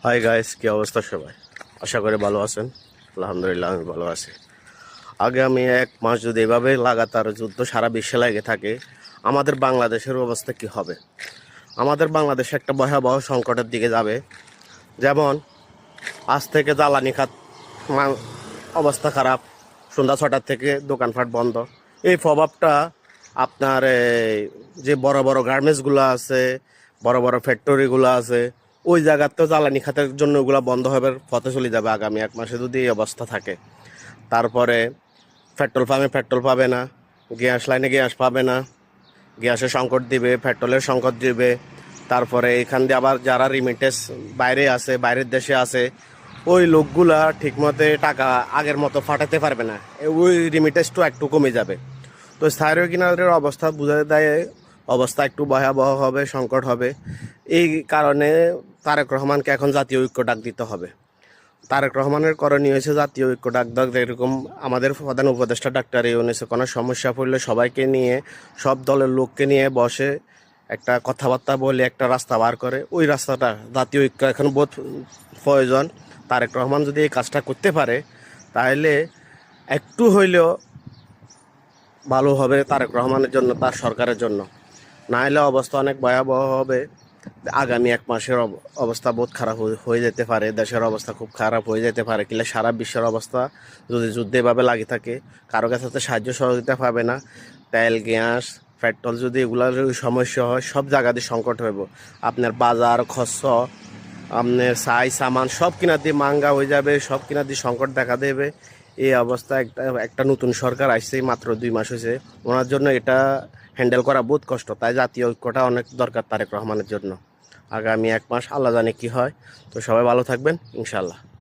Hi guys, কি অবস্থা সবাই? আশা করি ভালো আছেন। আলহামদুলিল্লাহ, আমি ভালো আছি। আগামী 1 মাস যদি এভাবে লাগাতার যুদ্ধ সারা বিশ্বে লেগে থাকে, আমাদের বাংলাদেশের অবস্থা কি হবে? আমাদের বাংলাদেশ একটা ভয়াবহ সংকটের দিকে যাবে। যেমন আজ থেকে জ্বালানি খাত মা- অবস্থা খারাপ, সন্ধ্যা 6টার থেকে দোকানপাট বন্ধ। এই প্রভাবটা আপনার যে বড় বড় গার্মেন্টসগুলো আছে, বড় বড় ফ্যাক্টরিগুলো আছে, ওই জায়গাতেও জ্বালানি খাতের জন্য ওগুলো বন্ধ হবে, পথে চলে যাবে আগামী 1 মাসে যদি এই অবস্থা থাকে। তারপরে পেট্রোল পাম্পে পেট্রোল পাবে না, গ্যাস লাইনে গ্যাস পাবে না, গ্যাসের সংকট দিবে, পেট্রোলের সংকট দিবে। তারপরে এখান দিয়ে আবার যারা রিমিটেন্স বাইরে আছে, বাইরের দেশে আছে, ওই লোকগুলা ঠিকমতো টাকা আগের মতো ফাটাতে পারবে না। ওই রিমিটেন্সটা একটু কমে যাবে। তো স্থানীয় কিনারের অবস্থা বোঝা দেয়, অবস্থা একটু ভয়াবহ হবে, সংকট হবে। এই কারণে তারেক রহমানকে এখন জাতীয় ঐক্য ডাক দিতে হবে। তারেক রহমানের করণীয় হয়েছে জাতীয় ঐক্য ডাক দেওয়া। এরকম আমাদের প্রধান উপদেষ্টা ডাক্তার ইউনূসের কোনো সমস্যা পড়লে সবাইকে নিয়ে, সব দলের লোককে নিয়ে বসে একটা কথাবার্তা বলে একটা রাস্তা বার করে, ওই রাস্তাটা জাতীয় ঐক্য এখন বোধ প্রয়োজন। তারেক রহমান যদি এই কাজটা করতে পারে, তাহলে একটু হইলেও ভালো হবে তারেক রহমানের জন্য, তার সরকারের জন্য। না হলে অবস্থা অনেক ভয়াবহ হবে। আগামী 1 মাসের অবস্থা বহুত খারাপ হয়ে যেতে পারে। দেশের অবস্থা খুব খারাপ হয়ে যেতে পারে, কিংবা সারা বিশ্বের অবস্থা যদি যুদ্ধে এভাবে লাগে থাকে, কারো কাছে তো সাহায্য সহযোগিতা পাবে না। তেল, গ্যাস, পেট্রোল যদি এগুলোর সমস্যা হয়, সব জায়গাতে সংকট হইব। আপনার বাজার খরচ, আপনার সামান সব কিনা দিয়ে মাঙ্গা হয়ে যাবে, সব কিনা দিয়ে সংকট দেখা দেবে। এই অবস্থা একটা একটা নতুন সরকার আসছে, মাত্র 2 মাস হয়েছে। ওনার জন্য এটা হ্যান্ডেল করা বহুত কষ্ট। তাই জাতীয় ঐক্যটা অনেক দরকার তারেক রহমানের জন্য। আগামী 1 মাস আল্লাহ জানে কি হয়। তো সবাই ভালো থাকবেন, ইনশাল্লাহ।